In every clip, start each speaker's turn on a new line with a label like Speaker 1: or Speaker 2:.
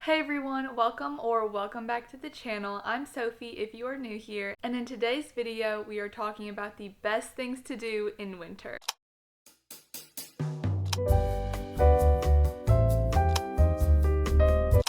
Speaker 1: Hey everyone, welcome back to the channel. I'm Sophie if you are new here, and in today's video we are talking about the best things to do in winter.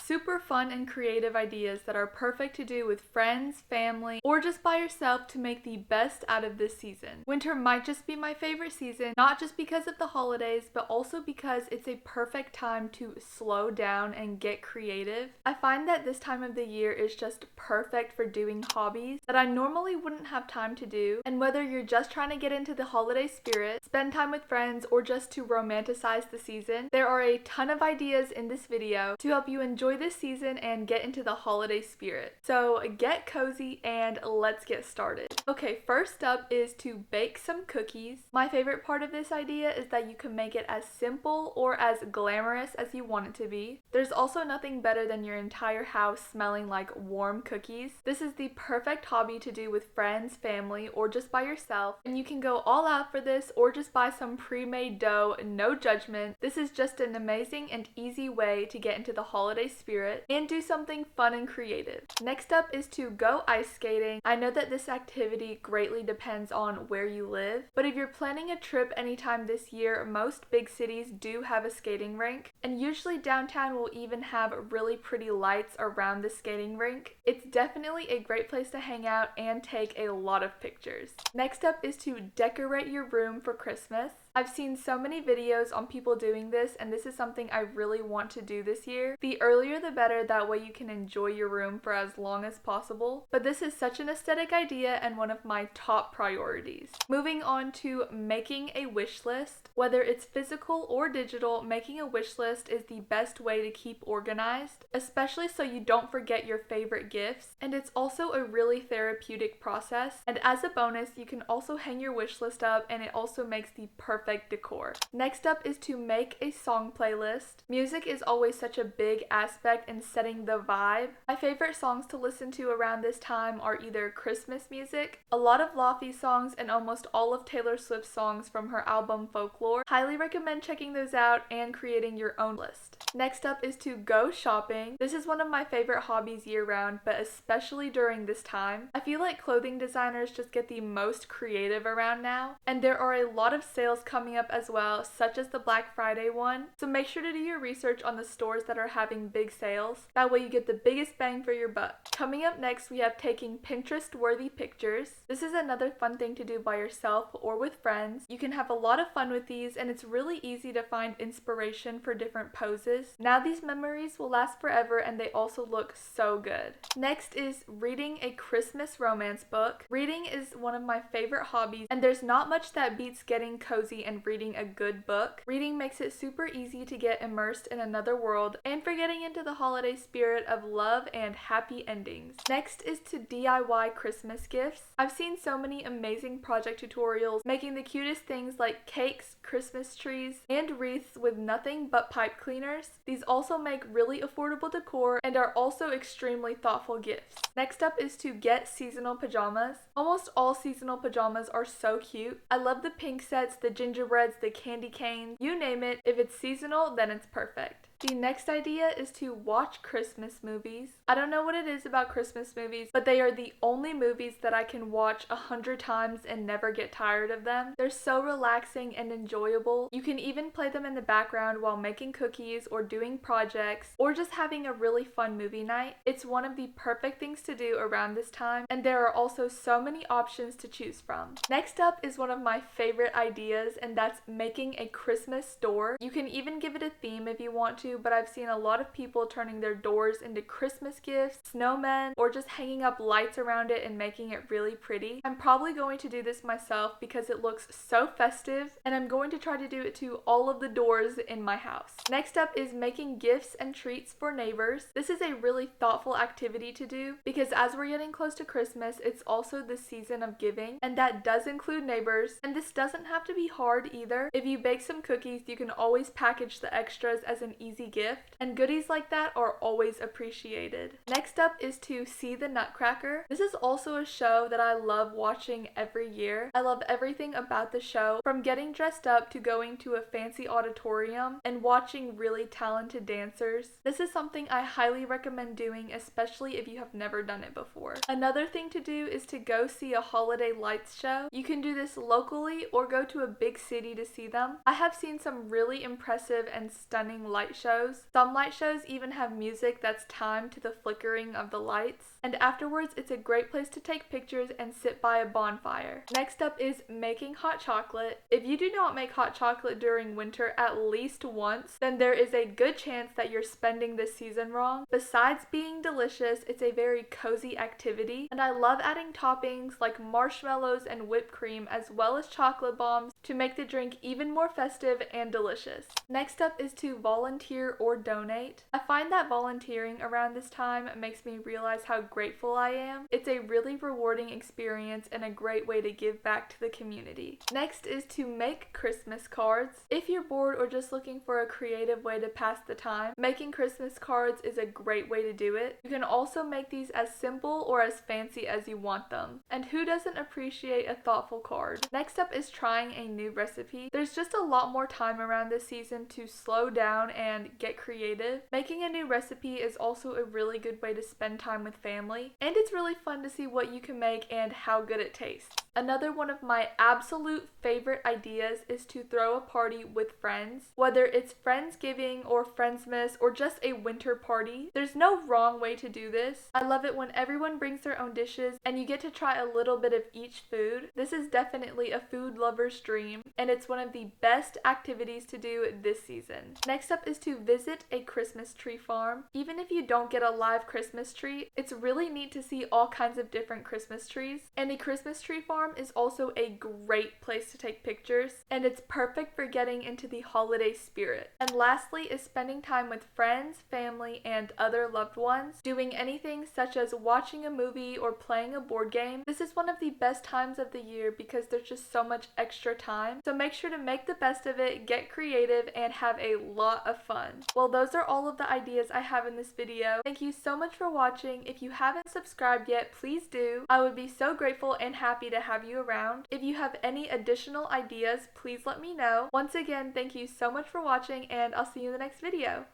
Speaker 1: Super fun and creative ideas that are perfect to do with friends, family, or just by yourself to make the best out of this season. Winter might just be my favorite season, not just because of the holidays, but also because it's a perfect time to slow down and get creative. I find that this time of the year is just perfect for doing hobbies that I normally wouldn't have time to do, and whether you're just trying to get into the holiday spirit, spend time with friends, or just to romanticize the season, there are a ton of ideas in this video to help you enjoy this season and get into the holiday spirit. So get cozy and let's get started. Okay, first up is to bake some cookies. My favorite part of this idea is that you can make it as simple or as glamorous as you want it to be. There's also nothing better than your entire house smelling like warm cookies. This is the perfect hobby to do with friends, family, or just by yourself, and you can go all out for this or just buy some pre-made dough, no judgment. This is just an amazing and easy way to get into the holiday spirit and do something fun and creative. Next up is to go ice skating. I know that this activity greatly depends on where you live, but if you're planning a trip anytime this year, most big cities do have a skating rink, and usually downtown will even have really pretty lights around the skating rink. It's definitely a great place to hang out and take a lot of pictures. Next up is to decorate your room for Christmas. I've seen so many videos on people doing this, and this is something I really want to do this year. The earlier the better, that way you can enjoy your room for as long as possible. But this is such an aesthetic idea and one of my top priorities. Moving on to making a wish list. Whether it's physical or digital, making a wish list is the best way to keep organized, especially so you don't forget your favorite gifts. And it's also a really therapeutic process. And as a bonus, you can also hang your wish list up, and it also makes the perfect decor. Next up is to make a song playlist. Music is always such a big aspect in setting the vibe. My favorite songs to listen to around this time are either Christmas music, a lot of Laufey songs, and almost all of Taylor Swift's songs from her album Folklore. Highly recommend checking those out and creating your own list. Next up is to go shopping. This is one of my favorite hobbies year-round, but especially during this time. I feel like clothing designers just get the most creative around now, and there are a lot of sales coming up as well, such as the Black Friday one. So make sure to do your research on the stores that are having big sales. That way you get the biggest bang for your buck. Coming up next, we have taking Pinterest-worthy pictures. This is another fun thing to do by yourself or with friends. You can have a lot of fun with these, and it's really easy to find inspiration for different poses. Now these memories will last forever, and they also look so good. Next is reading a Christmas romance book. Reading is one of my favorite hobbies, and there's not much that beats getting cozy and reading a good book. Reading makes it super easy to get immersed in another world and for getting into the holiday spirit of love and happy endings. Next is to DIY Christmas gifts. I've seen so many amazing project tutorials making the cutest things like cakes, Christmas trees, and wreaths with nothing but pipe cleaners. These also make really affordable decor and are also extremely thoughtful gifts. Next up is to get seasonal pajamas. Almost all seasonal pajamas are so cute. I love the pink sets, the gingerbreads, the candy canes, you name it. If it's seasonal, then it's perfect. The next idea is to watch Christmas movies. I don't know what it is about Christmas movies, but they are the only movies that I can watch 100 times and never get tired of them. They're so relaxing and enjoyable. You can even play them in the background while making cookies or doing projects or just having a really fun movie night. It's one of the perfect things to do around this time, and there are also so many options to choose from. Next up is one of my favorite ideas, and that's making a Christmas door. You can even give it a theme if you want to, but I've seen a lot of people turning their doors into Christmas gifts, snowmen, or just hanging up lights around it and making it really pretty. I'm probably going to do this myself because it looks so festive, and I'm going to try to do it to all of the doors in my house. Next up is making gifts and treats for neighbors. This is a really thoughtful activity to do because as we're getting close to Christmas, it's also the season of giving, and that does include neighbors, and this doesn't have to be hard either. If you bake some cookies, you can always package the extras as an easy easy gift, and goodies like that are always appreciated. Next up is to see the Nutcracker. This is also a show that I love watching every year. I love everything about the show, from getting dressed up to going to a fancy auditorium and watching really talented dancers. This is something I highly recommend doing, especially if you have never done it before. Another thing to do is to go see a holiday lights show. You can do this locally or go to a big city to see them. I have seen some really impressive and stunning light shows. Some light shows even have music that's timed to the flickering of the lights. And afterwards, it's a great place to take pictures and sit by a bonfire. Next up is making hot chocolate. If you do not make hot chocolate during winter at least once, then there is a good chance that you're spending this season wrong. Besides being delicious, it's a very cozy activity, and I love adding toppings like marshmallows and whipped cream as well as chocolate bombs to make the drink even more festive and delicious. Next up is to volunteer or donate. I find that volunteering around this time makes me realize how grateful I am. It's a really rewarding experience and a great way to give back to the community. Next is to make Christmas cards. If you're bored or just looking for a creative way to pass the time, making Christmas cards is a great way to do it. You can also make these as simple or as fancy as you want them. And who doesn't appreciate a thoughtful card? Next up is trying a new recipe. There's just a lot more time around this season to slow down and get creative. Making a new recipe is also a really good way to spend time with family, and it's really fun to see what you can make and how good it tastes. Another one of my absolute favorite ideas is to throw a party with friends. Whether it's Friendsgiving or Friendsmas or just a winter party, there's no wrong way to do this. I love it when everyone brings their own dishes and you get to try a little bit of each food. This is definitely a food lover's dream, and it's one of the best activities to do this season. Next up is to visit a Christmas tree farm. Even if you don't get a live Christmas tree, it's really neat to see all kinds of different Christmas trees, and a Christmas tree farm is also a great place to take pictures, and it's perfect for getting into the holiday spirit. And lastly is spending time with friends, family, and other loved ones, doing anything such as watching a movie or playing a board game. This is one of the best times of the year because there's just so much extra time, so make sure to make the best of it, get creative, and have a lot of fun. Well, those are all of the ideas I have in this video. Thank you so much for watching. If you haven't subscribed yet, please do. I would be so grateful and happy to have you around. If you have any additional ideas, please let me know. Once again, thank you so much for watching, and I'll see you in the next video.